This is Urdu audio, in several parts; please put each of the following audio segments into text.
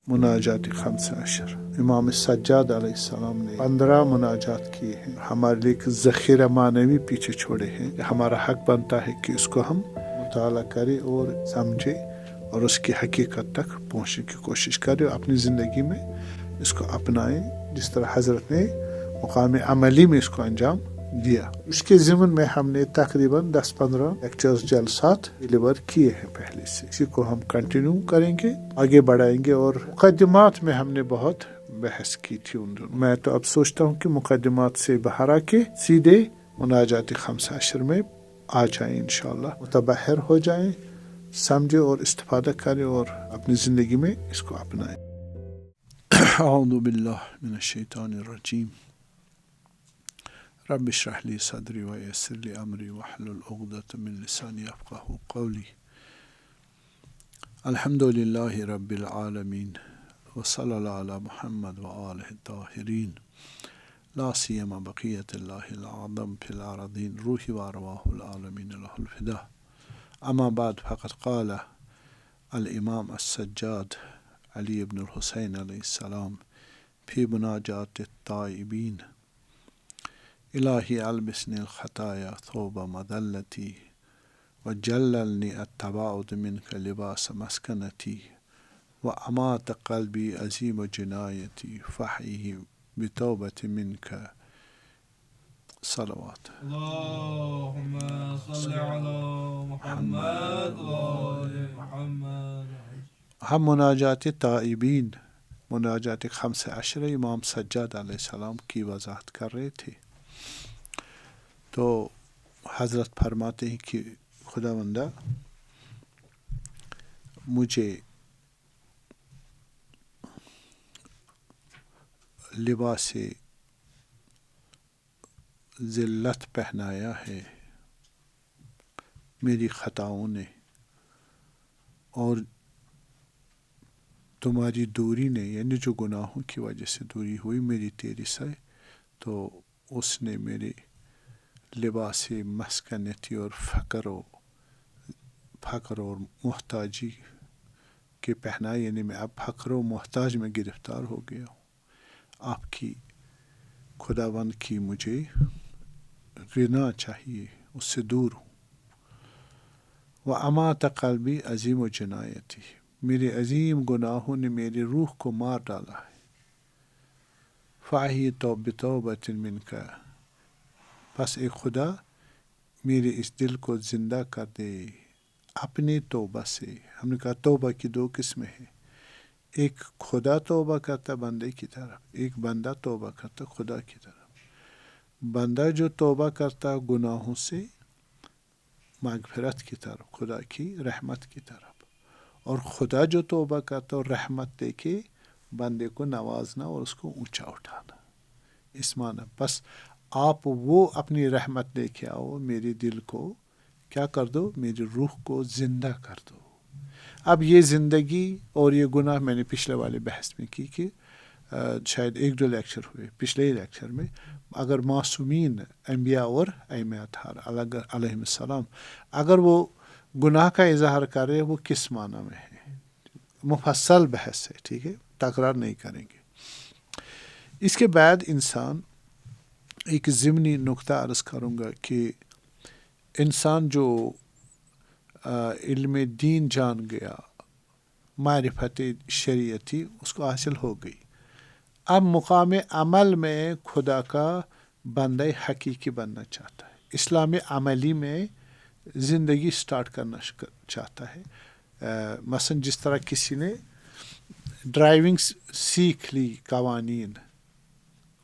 مناجات 15 امام سجاد علیہ السلام نے 15 مناجات کیے ہیں، ہمارے لیے ایک ذخیرہ معنوی پیچھے چھوڑے ہیں۔ ہمارا حق بنتا ہے کہ اس کو ہم مطالعہ کریں اور سمجھیں اور اس کی حقیقت تک پہنچنے کی کوشش کریں، اپنی زندگی میں اس کو اپنائیں، جس طرح حضرت نے مقام عملی میں اس کو انجام دیا۔ اس کے ضمن میں ہم نے تقریباً 10-15 لیکچرز جلسات ڈیلیور کیے ہیں پہلے سے، اسی کو ہم کنٹینیو کریں گے، آگے بڑھائیں گے۔ اور مقدمات میں ہم نے بہت بحث کی تھی ان دنوں، میں تو اب سوچتا ہوں کہ مقدمات سے باہر آ کے سیدھے مناجات 15 میں آ جائیں، انشاءاللہ متبحر ہو جائیں، سمجھے اور استفادہ کریں اور اپنی زندگی میں اس کو اپنائیں۔ اعوذ باللہ من الشیطان الرجیم، رب اشرح لی صدری ویسر لی امری واحلل عقدۃ من لسانی یفقہوا قولی۔ الحمد للہ رب العالمین وصلی اللہ علی محمد وآلہ الطاہرین، لا سیما بقیت اللہ العظم فی الارضین، روحی وارواح العالمین لہ الفدا۔ اما بعد، فقد قال الامام السجاد علی بن الحسین علیہ السلام فی مناجات التائبین: الہی البسنی الخطایا ثوب مذلتی وجللنی التباعد منک لباس مسکنتی وامات قلبی عظیم جنایتی فاحیہ بتوبۃ منک صلوات۔ اللہم صل علی محمد وآل محمد۔ ہم مناجات تائبین، مناجات 15 امام سجاد علیہ السلام کی وضاحت کر رہے تھے۔ تو حضرت فرماتے ہیں کہ خداوندہ مجھے لباس ذلت پہنایا ہے میری خطاؤں نے، اور تمہاری دوری نے، یعنی جو گناہوں کی وجہ سے دوری ہوئی میری تیری سے، تو اس نے میرے لباس مسکنتی اور فقر اور محتاجی کے پہنائے، یعنی میں اب فقر و محتاج میں گرفتار ہو گیا ہوں۔ آپ کی خداوند کی مجھے غنا چاہیے، اس سے دور ہوں۔ وَأَمَاتَ قَلْبِي عظیم و جنایتی، میرے عظیم گناہوں نے میری روح کو مار ڈالا ہے۔ فَأَحْيِ بِتَوْبَةٍ مِنْكَ، پس اے خدا میرے اس دل کو زندہ کر دے اپنی توبہ سے۔ ہم نے کہا توبہ کی 2 قسمیں ہیں، ایک خدا توبہ کرتا بندے کی طرف، ایک بندہ توبہ کرتا خدا کی طرف۔ بندہ جو توبہ کرتا گناہوں سے مغفرت کی طرف، خدا کی رحمت کی طرف، اور خدا جو توبہ کرتا اور رحمت دے کے بندے کو نوازنا اور اس کو اونچا اٹھانا، اس معنی۔ بس آپ وہ اپنی رحمت لے کے آؤ، میرے دل کو کیا کر دو، میری روح کو زندہ کر دو۔ اب یہ زندگی اور یہ گناہ میں نے پچھلے والے بحث میں کی کہ شاید 1-2 لیکچر ہوئے پچھلے ہی لیکچر میں، اگر معصومین انبیاء اور ائمہ اطہار علیہم السلام اگر وہ گناہ کا اظہار کر رہے وہ کس معنی میں ہے، مفصل بحث ہے، ٹھیک ہے، تکرار نہیں کریں گے۔ اس کے بعد انسان ایک ضمنی نقطہ عرض کروں گا کہ انسان جو علم دین جان گیا، معرفت شریعتی اس کو حاصل ہو گئی، اب مقام عمل میں خدا کا بندہ حقیقی بننا چاہتا ہے، اسلام عملی میں زندگی سٹارٹ کرنا چاہتا ہے۔ مثلا جس طرح کسی نے ڈرائیونگ سیکھ لی، قوانین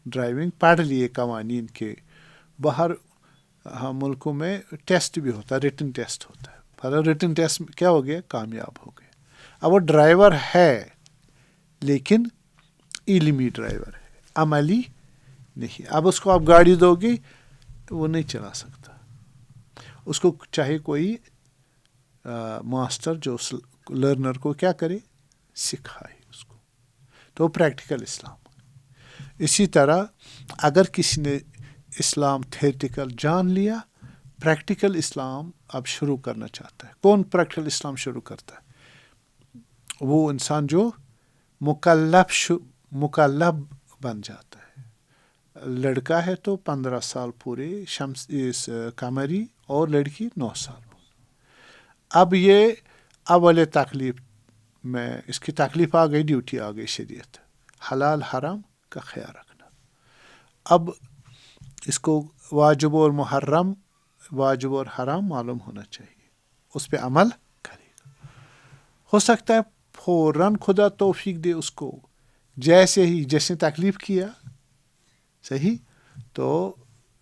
ڈرائیونگ پڑھ لیے قوانین کے، باہر ملکوں میں ٹیسٹ بھی ہوتا ہے، ریٹن ٹیسٹ ہوتا ہے، پر ریٹن ٹیسٹ کیا ہو گیا، کامیاب ہو گیا۔ اب وہ ڈرائیور ہے لیکن علمی ڈرائیور ہے، عملی نہیں۔ اب اس کو آپ گاڑی دو گے وہ نہیں چلا سکتا، اس کو چاہے کوئی ماسٹر جو اس لرنر کو کیا کرے، سکھائے اس کو، تو پریکٹیکل اسلام۔ اسی طرح اگر کسی نے اسلام تھیوریٹیکل جان لیا، پریکٹیکل اسلام اب شروع کرنا چاہتا ہے۔ کون پریکٹیکل اسلام شروع کرتا ہے؟ وہ انسان جو مکلف بن جاتا ہے. لڑکا ہے تو 15 سال پورے اس قمری اور لڑکی 9 سال. اب یہ اول تکلیف میں اس کی تکلیف آ گئی, ڈیوٹی آ گئی شریعت, حلال حرام کا خیال رکھنا. اب اس کو واجب اور محرم, واجب اور حرام معلوم ہونا چاہیے, اس پہ عمل کرے گا. ہو سکتا ہے فوراً خدا توفیق دے اس کو, جیسے ہی جس نے تکلیف کیا صحیح, تو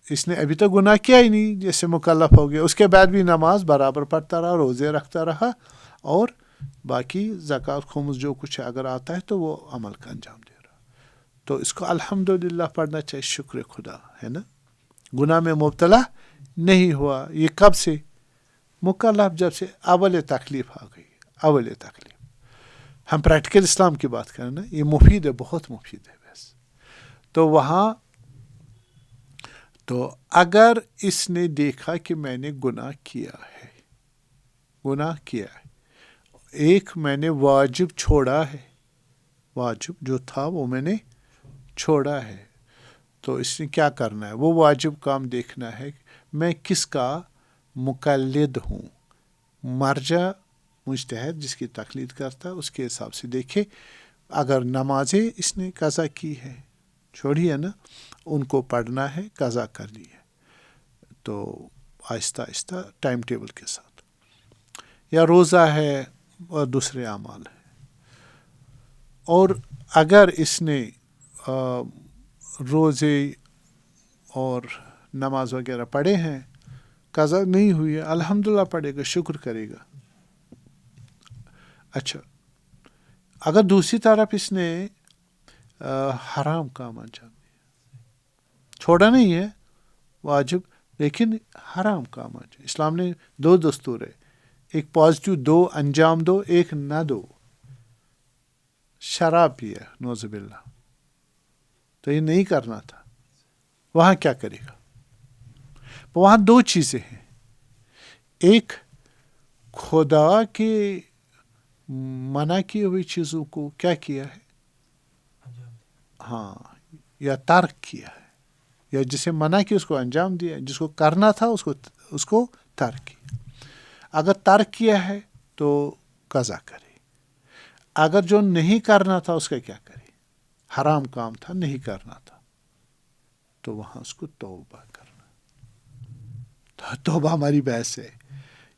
اس نے ابھی تک گناہ کیا ہی نہیں, جیسے مکلف ہو گیا, اس کے بعد بھی نماز برابر پڑھتا رہا, روزے رکھتا رہا, اور باقی زکوٰۃ خمس جو کچھ اگر آتا ہے تو وہ عمل کا انجام دے رہا. تو اس کو الحمدللہ پڑھنا چاہیے, شکر خدا ہے نا, گناہ میں مبتلا نہیں ہوا. یہ کب سے؟ مکلف جب سے اول تکلیف آ گئی, اول تکلیف. ہم پریکٹیکل اسلام کی بات کریں نا, یہ مفید ہے, بہت مفید ہے. بس تو وہاں تو اگر اس نے دیکھا کہ میں نے گناہ کیا ہے, گناہ کیا ہے, ایک میں نے واجب چھوڑا ہے, واجب جو تھا وہ میں نے چھوڑا ہے, تو اس نے کیا کرنا ہے؟ وہ واجب کام دیکھنا ہے, میں کس کا مقلد ہوں. مرجع مجتہد جس کی تقلید کرتا ہے اس کے حساب سے دیکھے. اگر نمازیں اس نے قضا کی ہے, چھوڑی ہے نا, ان کو پڑھنا ہے, قضا کرنی ہے, تو آہستہ آہستہ ٹائم ٹیبل کے ساتھ. یا روزہ ہے اور دوسرے اعمال ہیں. اور اگر اس نے روزے اور نماز وغیرہ پڑھے ہیں, قضا نہیں ہوئی ہے, الحمدللہ پڑھے گا, شکر کرے گا. اچھا, اگر دوسری طرف اس نے حرام کام انجام دیا, چھوڑا نہیں ہے واجب, لیکن حرام کام انجام. اسلام نے 2 دستور ہے, ایک پازیٹیو دو, انجام دو, ایک نہ دو. شراب پیا, نعوذ باللہ, تو یہ نہیں کرنا تھا, وہاں کیا کرے گا؟ وہاں 2 چیزیں ہیں. ایک خدا کے منع کی ہوئی چیزوں کو کیا کیا ہے, ہاں, یا ترک کیا ہے, یا جسے منع کی اس کو انجام دیا, جس کو کرنا تھا اس کو ترک کیا. اگر ترک کیا ہے تو قضا کرے. اگر جو نہیں کرنا تھا اس کا کیا کرے؟ حرام کام تھا, نہیں کرنا تھا, تو وہاں اس کو توبہ کرنا. توبہ ہماری بحث ہے,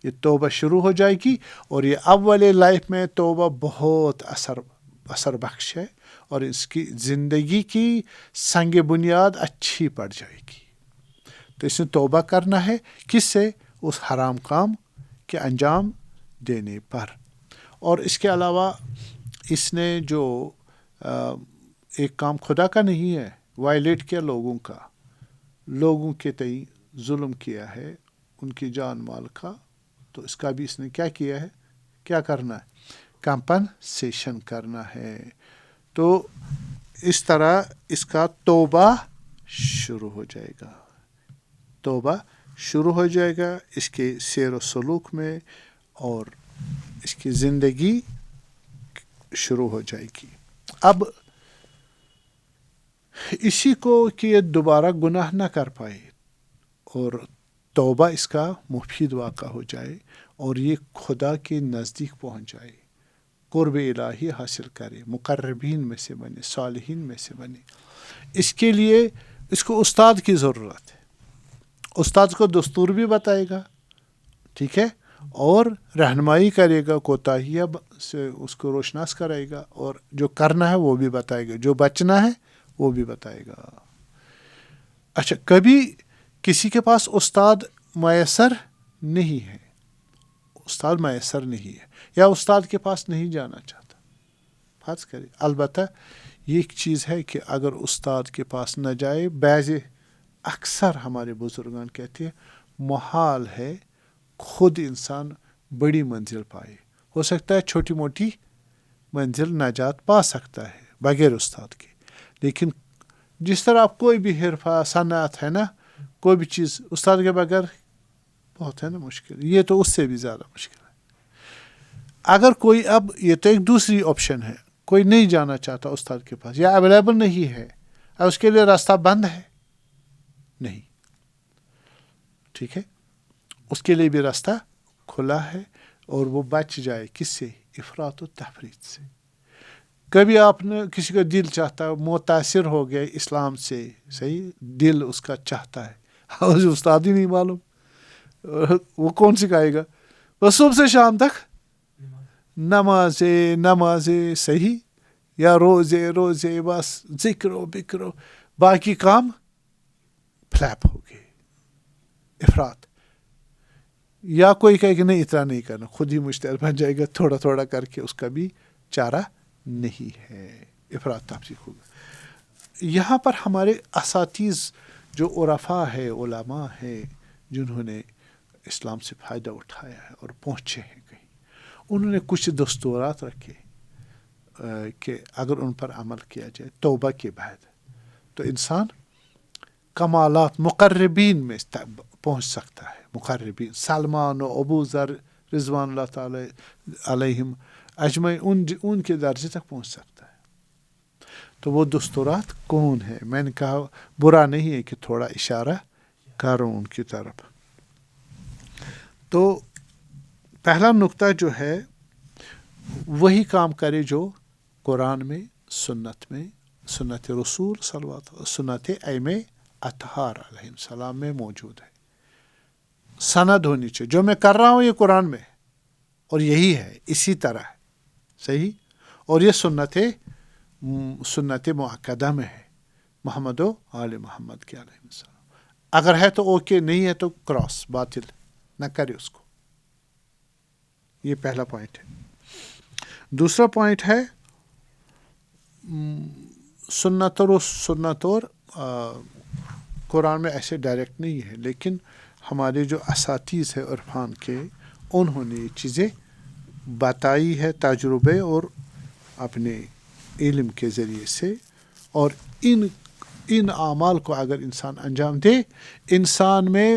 یہ توبہ شروع ہو جائے گی, اور یہ اول لائف میں توبہ بہت اثر بخش ہے, اور اس کی زندگی کی سنگ بنیاد اچھی پڑ جائے گی. تو اس نے توبہ کرنا ہے, کس سے؟ اس حرام کام کے انجام دینے پر. اور اس کے علاوہ اس نے جو ایک کام خدا کا نہیں ہے, وائلیٹ کیا لوگوں کا, لوگوں کے تئیں ظلم کیا ہے, ان کی جان مال کا, تو اس کا بھی اس نے کیا کیا ہے, کیا کرنا ہے, کمپنسیشن کرنا ہے. تو اس طرح اس کا توبہ شروع ہو جائے گا, توبہ شروع ہو جائے گا اس کے سیر و سلوک میں, اور اس کی زندگی شروع ہو جائے گی. اب اسی کو کہ یہ دوبارہ گناہ نہ کر پائے, اور توبہ اس کا مفید واقع ہو جائے, اور یہ خدا کے نزدیک پہنچ جائے, قرب الہی حاصل کرے, مقربین میں سے بنے, صالحین میں سے بنے. اس کے لیے اس کو استاد کی ضرورت ہے. استاد کو دستور بھی بتائے گا, ٹھیک ہے, اور رہنمائی کرے گا, کوتاہیاں سے اس کو روشناس کرائے گا, اور جو کرنا ہے وہ بھی بتائے گا, جو بچنا ہے وہ بھی بتائے گا. اچھا, کبھی کسی کے پاس استاد میسر نہیں ہے, استاد میسر نہیں ہے, یا استاد کے پاس نہیں جانا چاہتا, فرض کرے. البتہ یہ ایک چیز ہے کہ اگر استاد کے پاس نہ جائے, بعض اکثر ہمارے بزرگان کہتے ہیں محال ہے خود انسان بڑی منزل پائے. ہو سکتا ہے چھوٹی موٹی منزل نجات پا سکتا ہے بغیر استاد کے, لیکن جس طرح آپ کوئی بھی حرفہ صنعت ہے نا, کوئی بھی چیز استاد کے بغیر بہت ہے نا مشکل, یہ تو اس سے بھی زیادہ مشکل ہے. اگر کوئی, اب یہ تو ایک دوسری آپشن ہے, کوئی نہیں جانا چاہتا استاد کے پاس یا اویلیبل نہیں ہے، اس کے لیے راستہ بند ہے؟ نہیں، ٹھیک ہے، اس کے لیے بھی راستہ کھلا ہے، اور وہ بچ جائے کس سے؟ افراط و تفریط سے۔ کبھی آپ نے کسی کا دل چاہتا ہے، متاثر ہو گیا اسلام سے، صحیح، دل اس کا چاہتا ہے، اور استاد ہی نہیں معلوم، وہ کون سکھائے گا؟ بس صبح سے شام تک نمازیں صحیح، یا روزے بس ذکر و بکرو، باقی کام فلیپ ہو گئے، افراد۔ یا کوئی کہے کہ نہیں اتنا نہیں کرنا، خود ہی مشتعل بن جائے گا، تھوڑا تھوڑا کر کے، اس کا بھی چارہ نہیں ہے، افراد تفریط ہوگا۔ یہاں پر ہمارے اساتذ جو عرفاء ہے، علماء ہے، جنہوں نے اسلام سے فائدہ اٹھایا ہے اور پہنچے ہیں کہیں، انہوں نے کچھ دستورات رکھے کہ اگر ان پر عمل کیا جائے توبہ کے بعد تو انسان کمالات مقربین میں پہنچ سکتا ہے۔ مقربین سلمان و ابو ذر رضوان اللہ تعالی علیہم اجمعین، ان کے درجے تک پہنچ سکتا ہے۔ تو وہ دستورات کون ہیں؟ میں نے کہا برا نہیں ہے کہ تھوڑا اشارہ کروں ان کی طرف۔ تو پہلا نقطہ جو ہے وہی کام کرے جو قرآن میں، سنت میں، سنت رسول صلوات، سنت ائمہ اطہار علیہ السلام میں موجود ہے۔ سند ہونی چاہیے، جو میں کر رہا ہوں یہ قرآن میں ہے اور یہی ہے، اسی طرح ہے، صحیح، اور یہ سنت مؤکدہ میں ہے، محمد و آل محمد کے علیہ السلام۔ اگر ہے تو اوکے، نہیں ہے تو کراس، باطل نہ کرے اس کو۔ یہ پہلا پوائنٹ ہے۔ دوسرا پوائنٹ ہے سنت اور قرآن میں ایسے ڈائریکٹ نہیں ہے، لیکن ہمارے جو اساتذ ہیں عرفان کے، انہوں نے یہ چیزیں بتائی ہے تجربے اور اپنے علم کے ذریعے سے، اور ان اعمال کو اگر انسان انجام دے، انسان میں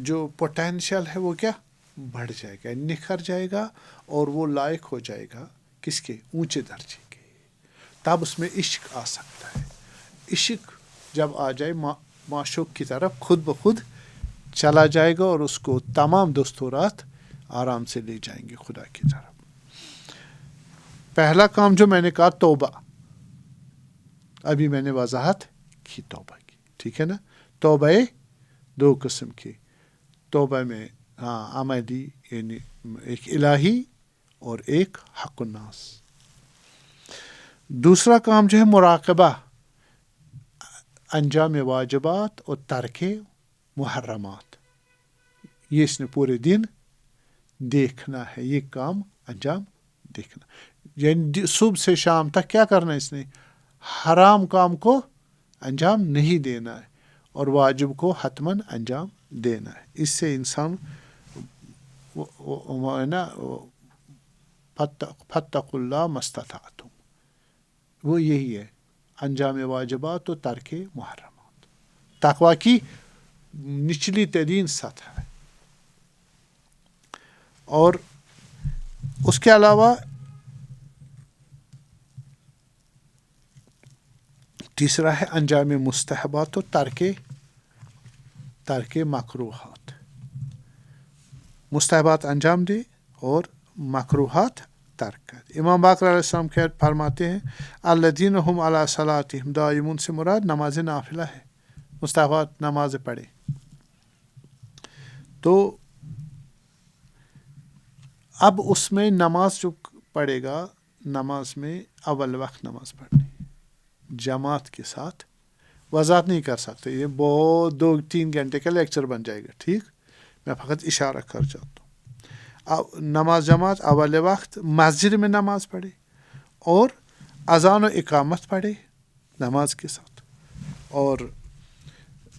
جو پوٹینشیل ہے وہ کیا بڑھ جائے گا، نکھر جائے گا، اور وہ لائق ہو جائے گا کس کے؟ اونچے درجے کے۔ تب اس میں عشق آ سکتا ہے۔ عشق جب آ جائے، معشوق کی طرف خود بخود چلا جائے گا، اور اس کو تمام دستورات آرام سے لے جائیں گے خدا کی طرف۔ پہلا کام جو میں نے کہا توبہ، ابھی میں نے وضاحت کی توبہ کی، ٹھیک ہے نا؟ توبہ دو قسم کی، توبہ میں عملی یعنی ایک الہی اور ایک حق الناس۔ دوسرا کام جو ہے مراقبہ، انجام واجبات اور ترک محرمات، یہ اس نے پورے دن دیکھنا ہے، یہ کام انجام دیکھنا، یعنی صبح سے شام تک کیا کرنا ہے اس نے؟ حرام کام کو انجام نہیں دینا ہے، اور واجب کو حتماً انجام دینا ہے۔ اس سے انسان نا فاتقوا اللہ ما استطعتم، وہ یہی ہے، انجام واجبات و ترک محرمات، تقوی کی نچلی ترین سطح ہے۔ اور اس کے علاوہ تیسرا ہے انجام مستحبات و ترک مکروہات، مستحبات انجام دے اور مکروہات ترک کر۔ امام باقر علیہ السلام فرماتے ہیں الذین هم علی صلاتہم دائمون سے مراد نماز نافلہ ہے، مستحبات نماز پڑھے۔ تو اب اس میں نماز جو پڑھے گا، نماز میں اول وقت نماز پڑھنی جماعت کے ساتھ، وضاحت نہیں کر سکتے، یہ بہت 2-3 گھنٹے کا لیکچر بن جائے گا، ٹھیک، میں فقط اشارہ کر جاتا ہوں۔ نماز جماعت اول وقت مسجد میں نماز پڑھے، اور اذان و اقامت پڑھے نماز کے ساتھ، اور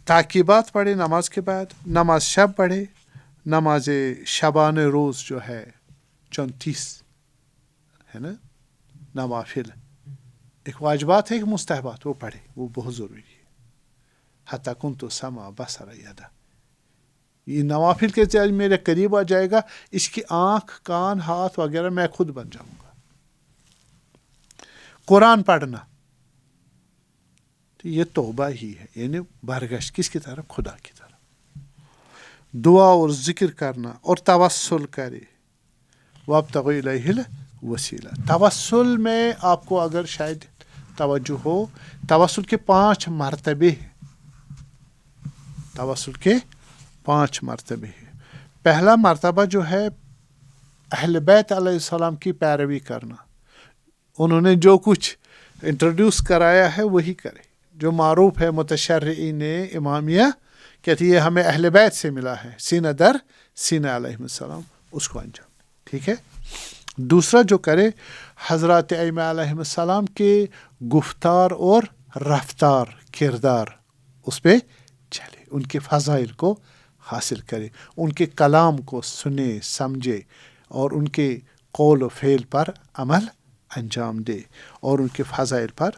تعقیبات پڑھے نماز کے بعد، نماز شب پڑھے، نماز شبان روز جو ہے 34 ہے نا نوافل، ایک واجبات ہے ایک مستحبات، وہ پڑھے، وہ بہت ضروری ہے۔ حتی کنت سمع بصر یدا، یہ نوافل کے ذریعے میرے قریب آ جائے گا، اس کی آنکھ، کان، ہاتھ وغیرہ میں خود بن جاؤں گا۔ قرآن پڑھنا، تو یہ توبہ ہی ہے، یعنی برگشت کس کی طرف؟ خدا کی طرف. دعا اور ذکر کرنا اور توسل کرے. وابتغوا الیہ الوسیلہ. توسل میں آپ کو اگر شاید توجہ ہو، توسل کے 5 مرتبے ہیں. توسل کے 5 مرتبے ہیں. پہلا مرتبہ جو ہے اہل بیت علیہ السلام کی پیروی کرنا. انہوں نے جو کچھ انٹروڈیوس کرایا ہے وہی کرے. جو معروف ہے متشرعین امامیہ کہتی ہے ہمیں اہل بیت سے ملا ہے، سینہ در سینہ علیہ السلام، اس کو انجام. ٹھیک ہے. دوسرا جو کرے حضرات ائمہ علیہ السلام کے گفتار اور رفتار کردار اس پہ چلے، ان کے فضائل کو حاصل کرے، ان کے کلام کو سنے سمجھے اور ان کے قول و فعل پر عمل انجام دے، اور ان کے فضائل پر،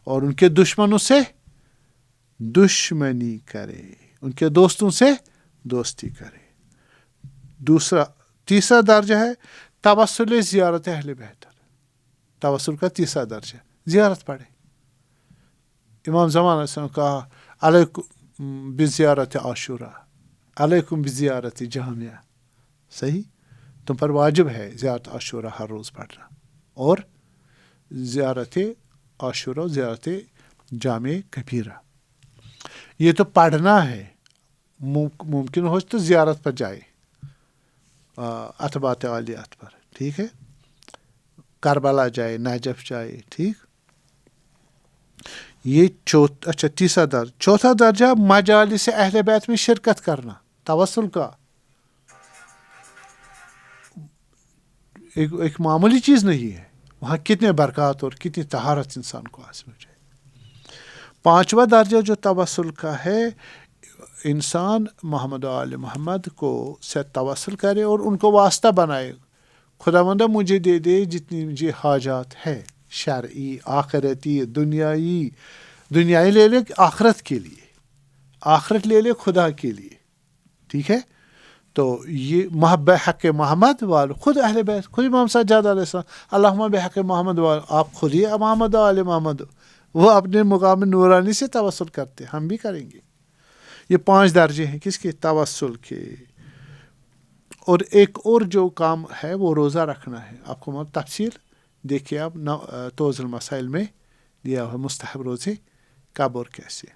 اور ان کے دشمنوں سے دشمنی کرے، ان کے دوستوں سے دوستی کرے. تیسرا درجہ ہے توسل زیارت اہل بیت. توسل کا تیسرا درجہ زیارت پڑھے. امام زمان علیہ السلام کہا علیکم بزیارت عاشورہ، علیکم بزیارت جامعہ. صحیح، تم پر واجب ہے زیارت عاشورہ ہر روز پڑھنا، اور زیارت عاشورہ، زیارت جامع کبیرہ. یہ تو پڑھنا ہے. ممکن ہو تو زیارت پر جائے، اتباط عالیات پر. ٹھیک ہے. کربلا جائے، نجف جائے. ٹھیک. یہ تیسرا درجہ. چوتھا درجہ مجالس اہل بیت میں شرکت کرنا. توسل کا ایک معمولی چیز نہیں ہے. وہاں کتنے برکات اور کتنی طہارت انسان کو حاصل ہو جائے. 5واں درجہ جو توسل کا ہے، انسان محمد و آل محمد کو سے توسل کرے اور ان کو واسطہ بنائے. خداوندہ مجھے دے دے جتنی مجھے حاجات ہے، شرعی، آخرتی، دنیائی لے لے آخرت کے لیے، آخرت لے لے خدا کے لیے. ٹھیک ہے. تو یہ محب حق محمد والو، خود اہل بیت، خود امام سجاد علیہ السلام اللہم بحق محمد والو، آپ خود ہی محمد و آل محمد. وہ اپنے مقام نورانی سے توسل کرتے، ہم بھی کریں گے. یہ 5 درجے ہیں کس کے؟ توسل کے. اور ایک اور جو کام ہے وہ روزہ رکھنا ہے. آپ کو تفصیل دیکھیے آپ توضیح المسائل میں دیا ہوا مستحب روزے کب اور کیسے.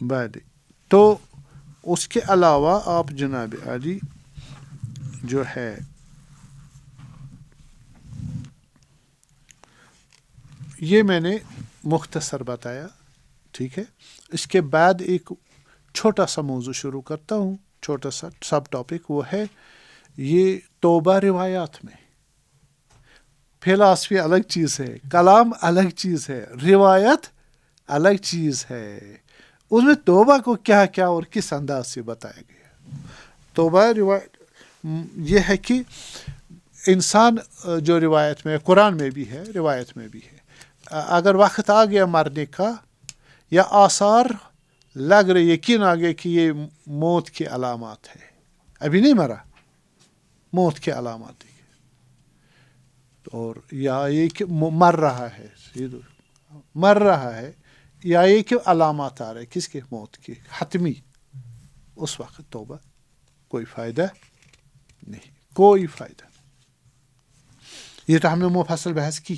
بعد تو اس کے علاوہ آپ جناب علی جو ہے یہ میں نے مختصر بتایا. ٹھیک ہے. اس کے بعد ایک چھوٹا سا موضوع شروع کرتا ہوں، چھوٹا سا سب ٹاپک. وہ ہے یہ توبہ روایات میں. فلاسفی الگ چیز ہے، کلام الگ چیز ہے، روایت الگ چیز ہے. اس میں توبہ کو کیا کیا اور کس انداز سے بتایا گیا. توبہ روایت یہ ہے کہ انسان جو روایت میں، قرآن میں بھی ہے، روایت میں بھی ہے، اگر وقت آ گیا مرنے کا یا آثار لگ رہے، یقین آ گیا کہ یہ موت کی علامات ہے، ابھی نہیں مرا، موت کی علامات ہے، اور یا یہ کہ مر رہا ہے، مر رہا ہے، یا یہ کہ علامات آ رہے کس کے؟ موت کی حتمی. اس وقت توبہ کوئی فائدہ نہیں، کوئی فائدہ نہیں. یہ تو ہم نے مفصل بحث کی،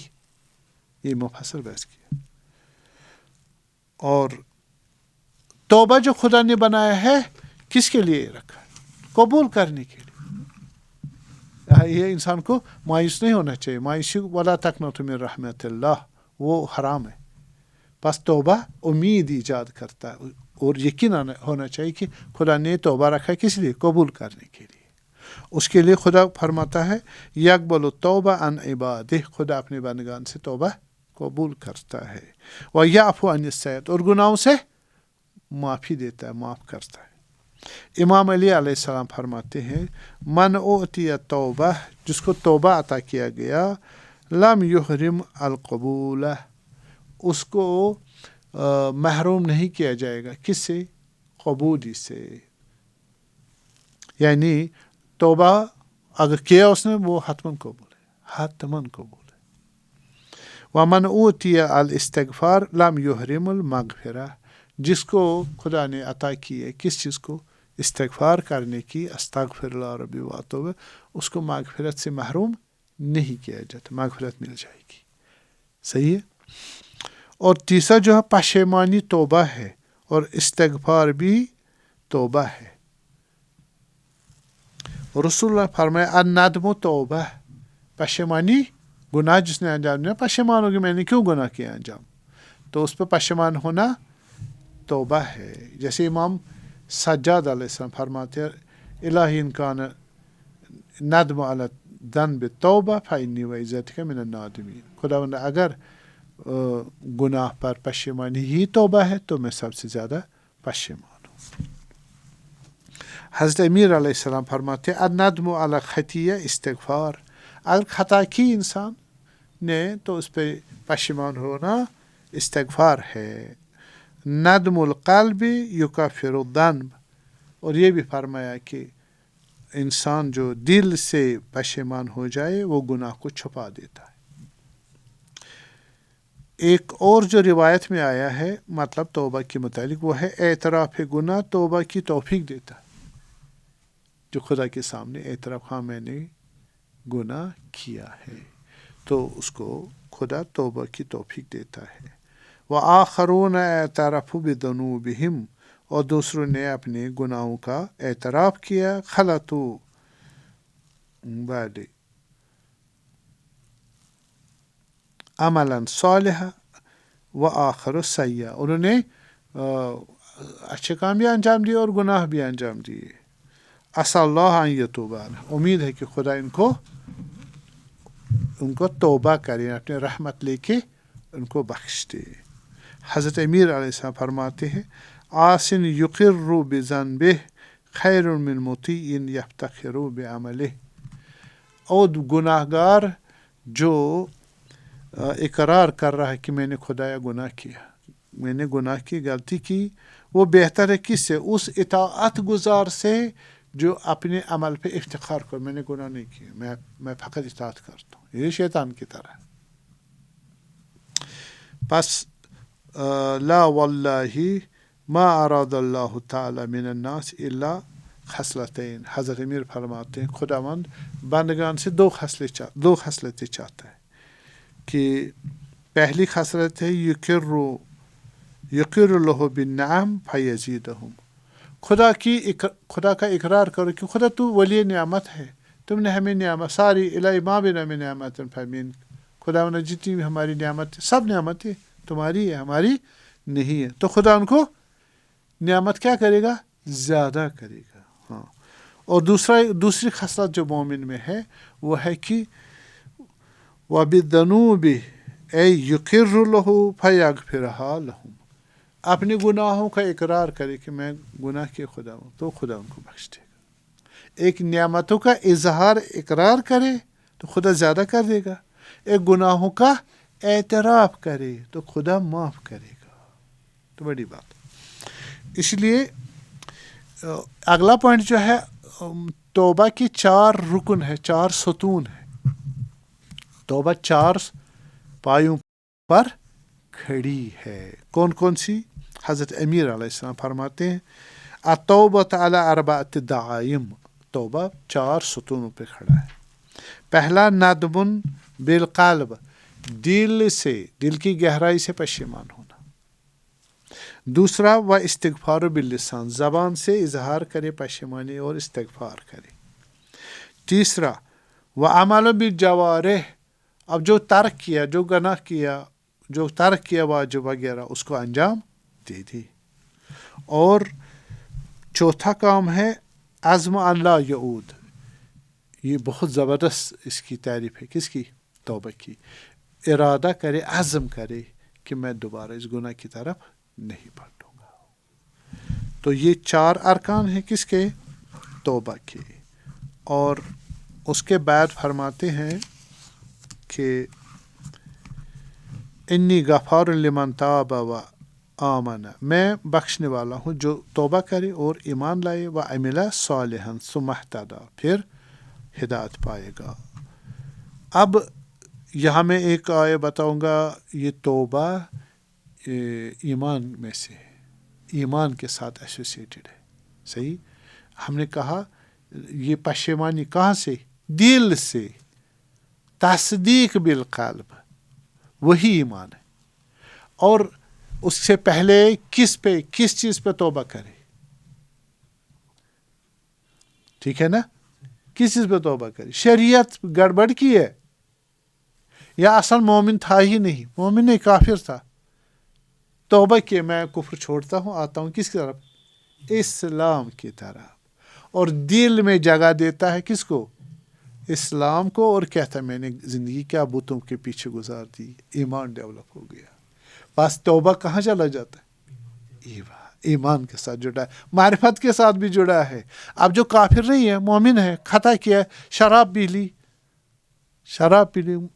یہ مفصل بحث کی. اور توبہ جو خدا نے بنایا ہے کس کے لیے رکھا ہے؟ قبول کرنے کے لیے. یہ انسان کو مایوس نہیں ہونا چاہیے. مایوسی ولا تقنطوا من رحمت اللہ، وہ حرام ہے. بس توبہ امید ایجاد کرتا ہے، اور یقین ہونا چاہیے کہ خدا نے توبہ رکھا ہے کس لیے؟ قبول کرنے کے لیے. اس کے لیے خدا فرماتا ہے یقبل التوبہ عن عبادہ، خدا اپنے بندگان سے توبہ قبول کرتا ہے. ویعفو عن السیئات، اور گناہوں سے معافی دیتا ہے، معاف کرتا ہے. امام علی علیہ السلام فرماتے ہیں من اعطی توبہ، جس کو توبہ عطا کیا گیا، لم یحرم القبول، اس کو محروم نہیں کیا جائے گا کس سے؟ قبولی سے. یعنی توبہ اگر کیا اس نے وہ حتماً قبول ہے، حتماً قبول ہے. ومن اوتی الاستغفار لم یحرم المغفرہ، جس کو خدا نے عطا کی ہے کس چیز کو؟ استغفار کرنے کی، استغفر اللہ ربی واتوب، اس کو مغفرت سے محروم نہیں کیا جاتا، مغفرت مل جائے گی. صحیح ہے. اور تیسرا جو ہے پشیمانی توبہ ہے، اور استغفار بھی توبہ ہے. رسول اللہ فرمایا الندم توبہ، پشیمانی گناہ جس نے انجام دیا پشیمان ہوگی میں نے کیوں گناہ کیا انجام، تو اس پہ پشیمان ہونا توبہ ہے. جیسے امام سجاد علیہ السلام فرماتے ہیں الہی ان کان ندم علی الذنب توبہ فانی وعزتک من النادمین، خداوند اگر گناہ پر پشیمانی ہی توبہ ہے تو میں سب سے زیادہ پشیمان ہوں. حضرت امیر علیہ السلام فرماتے ہیں الندم علی خطیہ استغفار، اگر خطا کی انسان نے تو اس پہ پشیمان ہونا استغفار ہے. ندم القلب یکفر الذنب، اور یہ بھی فرمایا کہ انسان جو دل سے پشیمان ہو جائے وہ گناہ کو چھپا دیتا ہے. ایک اور جو روایت میں آیا ہے مطلب توبہ کے متعلق وہ ہے اعتراف گناہ توبہ کی توفیق دیتا ہے. جو خدا کے سامنے اعتراف ہاں میں نے گناہ کیا ہے تو اس کو خدا توبہ کی توفیق دیتا ہے. وآخرون اعترفوا بذنوبہم، اور دوسروں نے اپنے گناہوں کا اعتراف کیا. خلطوا بعد عملا صالحا وآخر سیئا، انہوں نے اچھے کام بھی انجام دیے اور گناہ بھی انجام دیے. عسى اللہ ان یتوب علیہم، امید ہے کہ خدا ان کو توبہ کریں، اپنے رحمت لے کے ان کو بخش دے. حضرت امیر علیہ السلام فرماتے ہیں آسن یقر بذنبہ خیر من مطیع یفتخر بعملہ، اور گناہ گار جو اقرار کر رہا ہے کہ میں نے خدایا گناہ کیا، میں نے گناہ کی غلطی کی، وہ بہتر ہے کس سے؟ اس اطاعت گزار سے جو اپنے عمل پہ افتخار کر، میں نے گناہ نہیں کیا، میں فقط اطاعت کرتا ہوں. یہ شیطان کی طرح. پس لا واللہ ما اراد اللہ تعالی من الناس الا خصلتین، حضرت امیر فرماتے ہیں خداوند بندگان سے دو خصلتیں چاہتا ہے. کہ پہلی خصلت ہے یقر لہ بالنعم فیزیدہم، خدا کا اقرار کرو کہ خدا تو ولی نعمت ہے، تم نے ہمیں نعمت ساری الہی ما بنا من نعمت فمن، خداوند جتنی بھی ہماری نعمت سب نعمتیں تمہاری ہے ہماری نہیں ہے. تو خدا ان کو نعمت کیا کرے گا؟ زیادہ کرے گا. ہاں. اور دوسری خصلت جو مومن میں ہے وہ ہے کہ وَبِالذُّنُوبِ اے یقر لہ فیغفرھا لہم، اپنے گناہوں کا اقرار کرے کہ میں گناہ کیا خدا ہوں تو خدا ان کو بخش دے گا. ایک نعمتوں کا اظہار اقرار کرے تو خدا زیادہ کر دے گا، ایک گناہوں کا اعتراف کرے تو خدا معاف کرے گا. تو بڑی بات. اس لیے اگلا پوائنٹ جو ہے توبہ کی 4 رکن ہے، 4 ستون ہے. توبہ 4 پایوں پر کھڑی ہے. کون کون سی؟ حضرت امیر علیہ السلام فرماتے ہیں التوبۃ علی 4 دعائم، توبہ 4 ستونوں پہ کھڑا ہے. پہلا ندم بالقلب، دل سے، دل کی گہرائی سے پشیمان ہونا. دوسرا و استغفار باللسان، زبان سے اظہار کرے پشیمانی اور استغفار کرے. تیسرا و عمل بالجوارح، اب جو ترک کیا، جو گناہ کیا، جو ترک کیا واجب وغیرہ اس کو انجام دے دی. اور چوتھا کام ہے عزم اللہ یعود، یہ بہت زبردست اس کی تعریف ہے. کس کی؟ توبہ کی. ارادہ کرے، عزم کرے کہ میں دوبارہ اس گناہ کی طرف نہیں پلٹوں گا. تو یہ 4 ارکان ہیں کس کے؟ توبہ کے. اور اس کے بعد فرماتے ہیں کہ انی غفار لمن تاب و آمن، میں بخشنے والا ہوں جو توبہ کرے اور ایمان لائے، و عمل صالحا ثم اہتدی، پھر ہدایت پائے گا. اب یہاں میں ایک آیت بتاؤں گا، یہ توبہ ایمان میں سے ہے، ایمان کے ساتھ ایسوسیٹڈ ہے. صحیح. ہم نے کہا یہ پشیمانی کہاں سے؟ دل سے. تصدیق بالقلب، وہی ایمان ہے. اور اس سے پہلے کس چیز پہ توبہ کرے؟ ٹھیک ہے نا؟ کس چیز پہ توبہ کرے؟ شریعت گڑبڑ کی ہے یا اصل مومن تھا ہی نہیں؟ مومن نہیں، کافر تھا. توبہ کہ میں کفر چھوڑتا ہوں، آتا ہوں کس کی طرف؟ اسلام کی طرف. اور دل میں جگہ دیتا ہے کس کو؟ اسلام کو. اور کہتا ہے میں نے زندگی کیا بتوں کے پیچھے گزار دی. ایمان ڈیولپ ہو گیا. بس توبہ کہاں چلا جاتا ہے؟ ایمان کے ساتھ جڑا ہے، معرفت کے ساتھ بھی جڑا ہے. اب جو کافر نہیں ہے، مومن ہے، خطا کیا، شراب پی لی،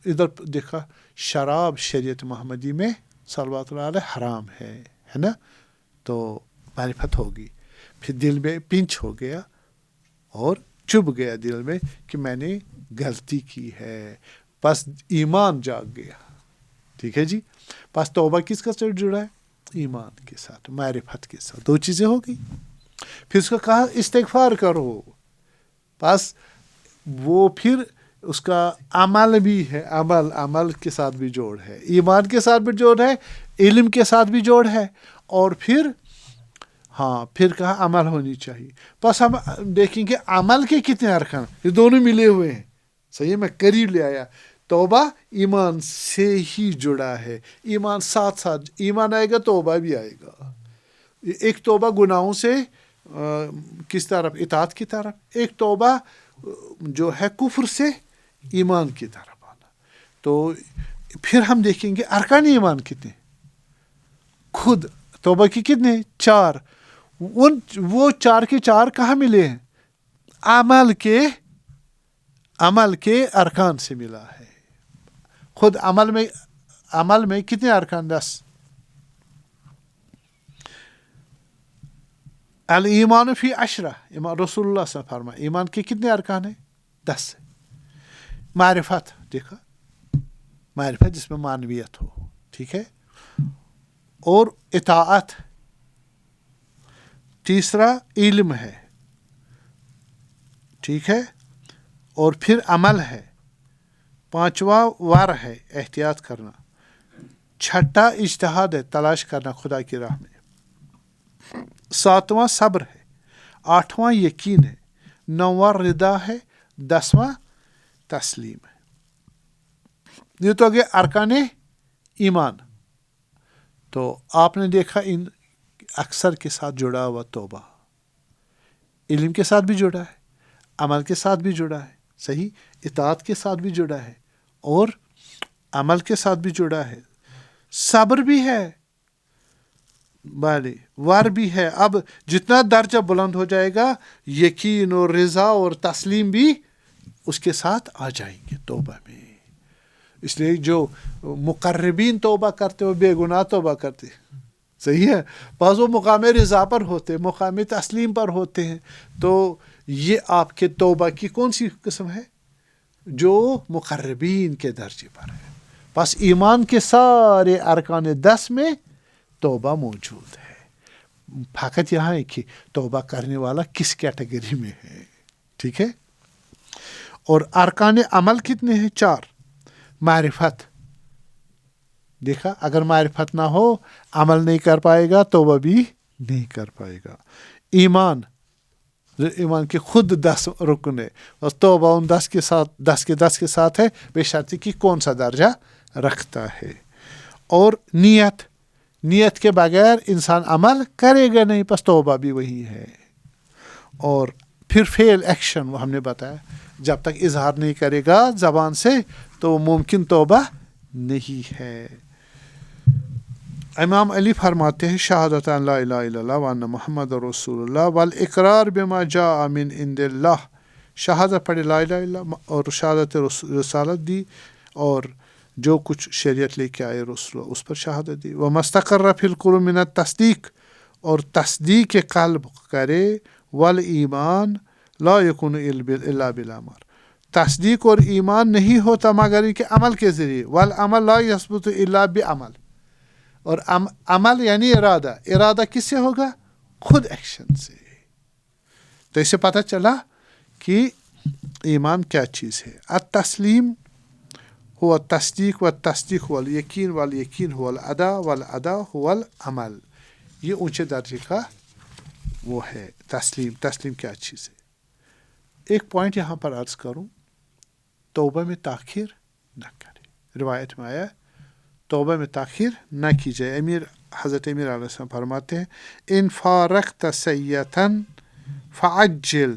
ادھر دیکھا شراب شریعت محمدی میں صلوات اللہ علیہ حرام ہے نا؟ تو معرفت ہوگی، پھر دل میں پنچ ہو گیا اور چبھ گیا دل میں کہ میں نے غلطی کی ہے. بس ایمان جاگ گیا. ٹھیک ہے جی. بس توبہ کس کا ساتھ جڑا ہے؟ ایمان کے ساتھ، معرفت کے ساتھ. دو چیزیں ہو گئی. پھر اس کو کہا استغفار کرو. بس وہ پھر اس کا عمل بھی ہے، عمل کے ساتھ بھی جوڑ ہے، ایمان کے ساتھ بھی جوڑ ہے، علم کے ساتھ بھی جوڑ ہے. اور پھر کہا عمل ہونی چاہیے. بس ہم دیکھیں گے عمل کے کتنے ارکان، یہ دونوں ملے ہوئے ہیں. صحیح، میں قریب لے آیا. توبہ ایمان سے ہی جڑا ہے. ایمان ساتھ ایمان آئے گا توبہ بھی آئے گا. ایک توبہ گناہوں سے کس طرف؟ اطاعت کی طرف. ایک توبہ جو ہے کفر سے ایمان کی طرف آنا. تو پھر ہم دیکھیں گے ارکان ایمان کتنے. خود توبہ کی کتنے؟ 4. وہ 4 کے 4 کہاں ملے ہیں؟ عمل کے ارکان سے ملا ہے. خود عمل میں کتنے ارکان؟ 10. الایمان فی 10. رسول اللہ صلی اللہ علیہ وسلم فرمایا ایمان کے کتنے ارکان ہیں؟ 10. معرفت، دیکھا معرفت جس میں معنویت ہو. ٹھیک ہے. اور اطاعت. تیسرا علم ہے. ٹھیک ہے. اور پھر عمل ہے. 5واں ور ہے، احتیاط کرنا. 6 اجتہاد ہے، تلاش کرنا خدا کی راہ میں. 7واں صبر ہے. 8واں یقین ہے. 9واں رضا ہے. 10واں تسلیم ہے. یہ تو گئے ارکان ایمان. تو آپ نے دیکھا ان اکثر کے ساتھ جڑا ہوا توبہ، علم کے ساتھ بھی جڑا ہے، عمل کے ساتھ بھی جڑا ہے. صحیح. اطاعت کے ساتھ بھی جڑا ہے اور عمل کے ساتھ بھی جڑا ہے. صبر بھی ہے، بالے ور بھی ہے. اب جتنا درجہ بلند ہو جائے گا، یقین اور رضا اور تسلیم بھی اس کے ساتھ آ جائیں گے توبہ میں. اس لیے جو مقربین توبہ کرتے وہ بے گناہ توبہ کرتے. صحیح ہے. بعض وہ مقام رضا پر ہوتے، مقام تسلیم پر ہوتے ہیں. تو یہ آپ کے توبہ کی کون سی قسم ہے؟ جو مقربین کے درجے پر ہے. بس ایمان کے سارے ارکان 10 میں توبہ موجود ہے. فقط یہاں ہے کہ توبہ کرنے والا کس کیٹیگری میں ہے. ٹھیک ہے. اور ارکان عمل کتنے ہیں؟ 4. معرفت. دیکھا اگر معرفت نہ ہو عمل نہیں کر پائے گا، توبہ بھی نہیں کر پائے گا. ایمان کے خود 10 رکن ہے اور توبہ ان 10 کے ساتھ ہے، بے شرطی کہ کون سا درجہ رکھتا ہے. اور نیت کے بغیر انسان عمل کرے گا نہیں، پس توبہ بھی وہی ہے. اور پھر فعل ایکشن وہ ہم نے بتایا، جب تک اظہار نہیں کرے گا زبان سے تو وہ ممکن توبہ نہیں ہے. امام علی فرماتے ہیں شہادت ان لا الہ الا اللہ وان محمد رسول اللہ والاقرار بما جاء من عند اللہ. شہادت پڑھے لا الہ الا اللہ اور شہادت رسالت دی اور جو کچھ شریعت لے کے آئے رسول اس پر شہادت دی. ومستقر فی القلوب من التصدیق اور تصدیق قلب کرے. والایمان لا یکون الا بالعمل. تصدیق اور ایمان نہیں ہوتا مگر ان کے عمل کے ذریعے. والعمل لا یثبت الا بعمل. اور عمل یعنی ارادہ. ارادہ کس سے ہوگا؟ خود ایکشن سے. تو اس سے پتہ چلا کہ ایمان کیا چیز ہے. التسلیم هو التصدیق والتصدیق هو الیقین والیقین هو الادا والادا هو العمل. یہ اونچے درجے کا وہ ہے تسلیم. تسلیم کیا چیز ہے؟ ایک پوائنٹ یہاں پر عرض کروں، توبہ میں تاخیر نہ کرے. روایت میں آیا توبہ میں تاخیر نہ کی جائے. حضرت امیر علیہ السلام فرماتے ہیں ان فارقت سیئۃ فعجل.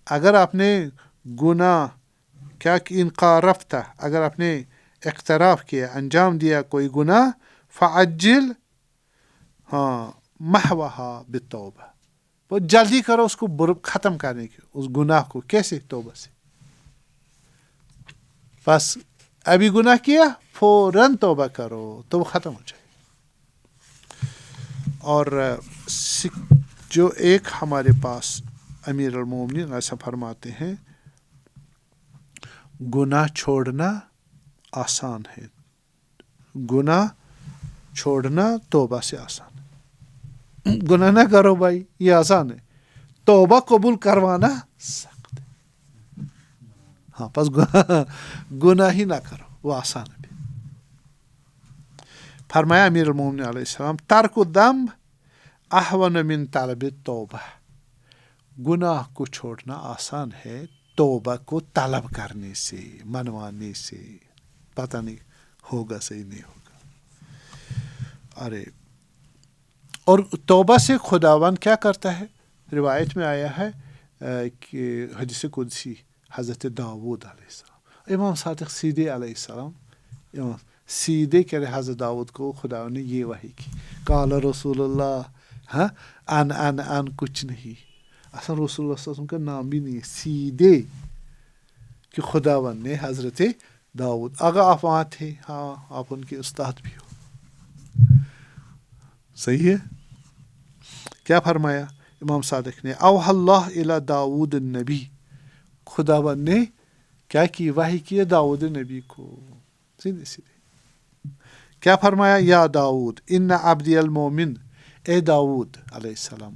اگر آپ نے گناہ کیا کہ ان قارفت، اگر آپ نے اقتراف کیا، انجام دیا کوئی گناہ، فعجل محوہا بالتوبہ، بہت جلدی کرو اس کو ختم کرنے کی، اس گناہ کو. کیسے؟ توبہ سے. بس ابھی گناہ کیا فوراً توبہ کرو تو وہ ختم ہو جائے. اور جو ایک ہمارے پاس امیر المومنین ایسا فرماتے ہیں گناہ چھوڑنا آسان ہے، گناہ چھوڑنا توبہ سے آسان ہے. گناہ نہ کرو بھائی، یہ آسان ہے. توبہ قبول کروانا سخت ہے. ہاں بس گناہ ہی نہ کرو، وہ آسان ہے. فرمایا امیر المومنین علیہ السلام ترک الذنب احون من طلب التوبہ. گناہ کو چھوڑنا آسان ہے توبہ کو طلب کرنے سے، منوانے سے. پتہ نہیں ہوگا صحیح نہیں ہوگا. ارے اور توبہ سے خداوند کیا کرتا ہے؟ روایت میں آیا ہے کہ حدیث قدسی حضرت داؤد علیہ السلام، امام صادق سیدھے علیہ السلام سیدھے کہہ رہے حضرت داؤد کو خدا نے یہ وحی کی. قال رسول اللہ ان کچھ نہیں. اصلا رسول اللہ صلی اللہ علیہ وسلم کا نام بھی نہیں ہے. سیدھے کہ خداوند نے حضرت داؤد، اگر آپ وہاں تھے، ہاں آپ ان کے استاد بھی ہو. صحیح ہے. کیا فرمایا امام صادق نے؟ اوحى اللہ الی داؤد النبی. خداوند نے کیا کی؟ وحی کیا داؤد نبی کو. سیدھے سیدھے کیا فرمایا؟ یا داؤد ان عبدی المومن، اے داؤد علیہ السلام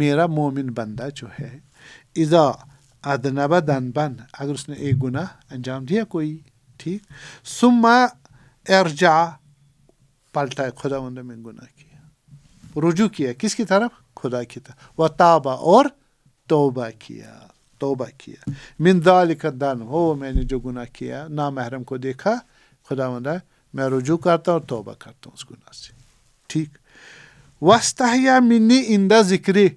میرا مومن بندہ جو ہے، اذا اذنب ذنبا، اگر اس نے ایک گناہ انجام دیا کوئی، ٹھیک، ثم ارجع، پلٹا، خداوند نے گناہ کیا، رجوع کیا کس کی طرف؟ خدا کی طرف، وتاب، اور توبہ کیا، توبہ کیا، من ذلک الذنب، ہو میں نے جو گناہ کیا، نامحرم کو دیکھا، خداوند میں رجوع کرتا ہوں، توبہ کرتا ہوں اس گناہ سے. ٹھیک. واستحیا منی عند ذکری،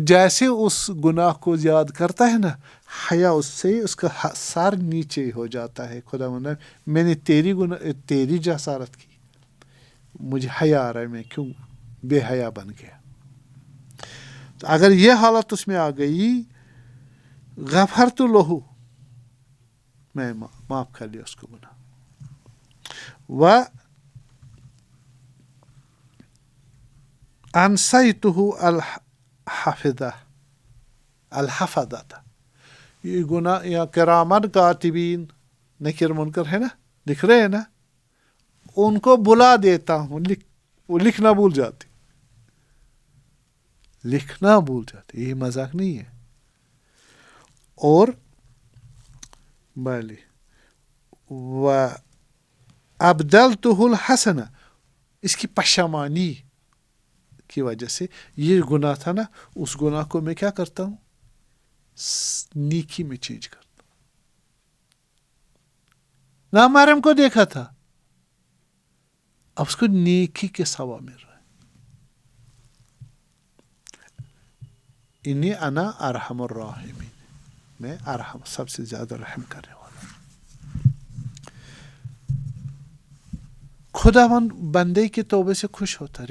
جیسے اس گناہ کو یاد کرتا ہے نا، حیا اس سے اس کا سر نیچے ہو جاتا ہے. خداوند میں نے تیری جسارت کی، مجھے حیا آ رہا ہے، میں کیوں بے حیا بن گیا. تو اگر یہ حالت اس میں آ گئی، غفرت لہو، میں معاف کر لیا اس کو گناہ. و انسیتہ الحفظہ، یہ گناہ یا کرامن کاتبین، نکر منکر ہے نا، لکھ رہے ہیں نا، ان کو بلا دیتا ہوں. وہ لکھنا بھول جاتے، لکھنا بھول جاتے، یہ مذاق نہیں ہے. اور بھلے و ابدلتہ الحسنہ، اس کی پشمانی کی وجہ سے، یہ گناہ تھا نا، اس گناہ کو میں کیا کرتا ہوں؟ نیکی میں چینج کرتا ہوں. نامحرم کو دیکھا تھا، اب اس کو نیکی کے ثواب مل رہا ہے. انی انا ارحم الراحمین، میں ارحم، سب سے زیادہ رحم کرنے والا. خداوند بندے کی توبے سے خوش ہوتا ہے.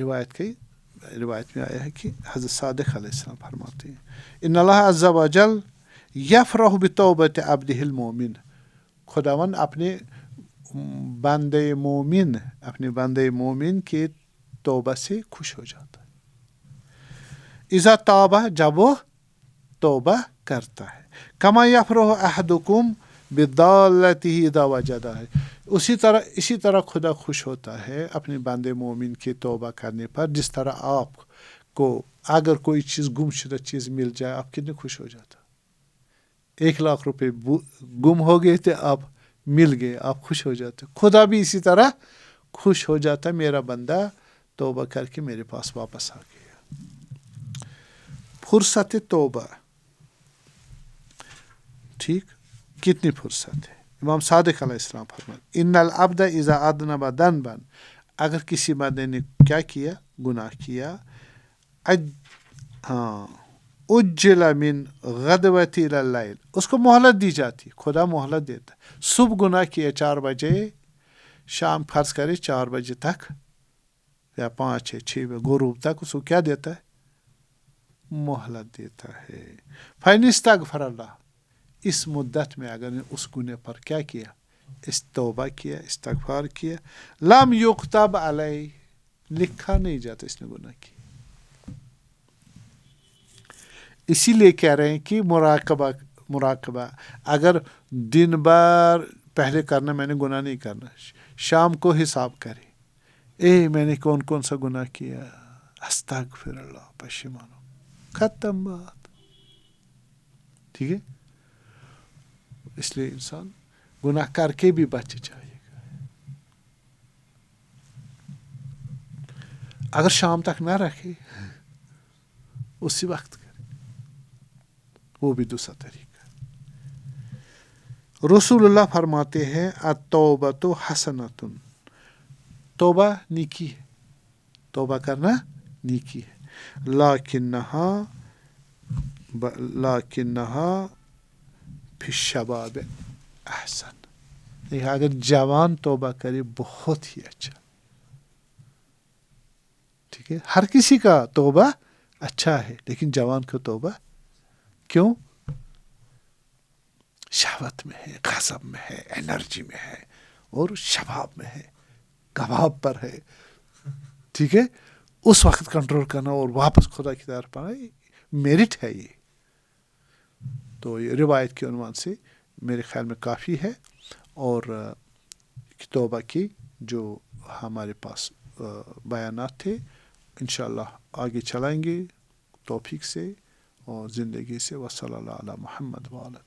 روایت میں آیا ہے کہ حضرت صادق علیہ السلام فرماتے ہیں ان اللہ عز وجل یفرح بتوبۃ عبدہ المومن، خداوند اپنے بندے مومن کے توبہ سے خوش ہو جاتا ہے. اذا توبہ، جب وہ توبہ کرتا ہے. کما یفرح احدکم بضالتہ اذا وجدہ، اسی طرح خدا خوش ہوتا ہے اپنے بندے مومن کے توبہ کرنے پر، جس طرح آپ کو اگر کوئی چیز گم شدہ چیز مل جائے آپ کتنے خوش ہو جاتا. 1,00,000 روپے گم ہو گئے تھے، آپ مل گئے، آپ خوش ہو جاتے. خدا بھی اسی طرح خوش ہو جاتا، میرا بندہ توبہ کر کے میرے پاس واپس آ گیا. فرصت توبہ، ٹھیک، کتنی فرصت ہے؟ امام صادق علیہ السلام فرماتے ان العبد اذا اذنب ذنبا، اگر کسی بندے نے کیا کیا؟ گناہ کیا. اجل من غدوۃ الی اللیل، اس کو مہلت دی جاتی، خدا مہلت دیتا ہے. صبح گناہ کیا 4 بجے، شام فرض کرے 4 بجے تک یا 5 6 غروب تک، اس کو کیا دیتا ہے؟ مہلت دیتا ہے. فَإِنِ اسْتَغْفَرَ اللَّهُ، اس مدت میں اگر نے اس گناہ پر کیا کیا؟ توبہ کیا، استغفار کیا، لم یکتب علیہ، لکھا نہیں جاتا اس نے گناہ کیا. اسی لیے کہہ رہے ہیں کہ مراقبہ اگر دن بھر پہلے کرنا میں نے گناہ نہیں کرنا، شام کو حساب کرے، میں نے کون کون سا گناہ کیا، استغفر اللہ، پشیمان ہو، ختم بات. ٹھیک ہے، اس لیے انسان گناہ کر کے بھی بچ جائے گا. اگر شام تک نہ رکھے اسی وقت کرے، وہ بھی دوسرا طریقہ. رسول اللہ فرماتے ہیں التوبۃ حسنۃ، توبہ نیکی ہے، توبہ کرنا نیکی ہے. لیکنہا فی الشباب احسن، لیکن اگر جوان توبہ کرے بہت ہی اچھا. ٹھیک ہے، ہر کسی کا توبہ اچھا ہے، لیکن جوان کا توبہ کیوں؟ شہوت میں ہے، غضب میں ہے، انرجی میں ہے، اور شباب میں ہے، کباب پر ہے. ٹھیک ہے، اس وقت کنٹرول کرنا اور واپس خدا کی طرف پانا میرٹ ہے یہ. تو یہ روایت کے عنوان سے میرے خیال میں کافی ہے. اور توبہ کی جو ہمارے پاس بیانات تھے انشاءاللہ آگے چلائیں گے توفیق سے اور زندگی سے. وصلی اللہ علی محمد وعلی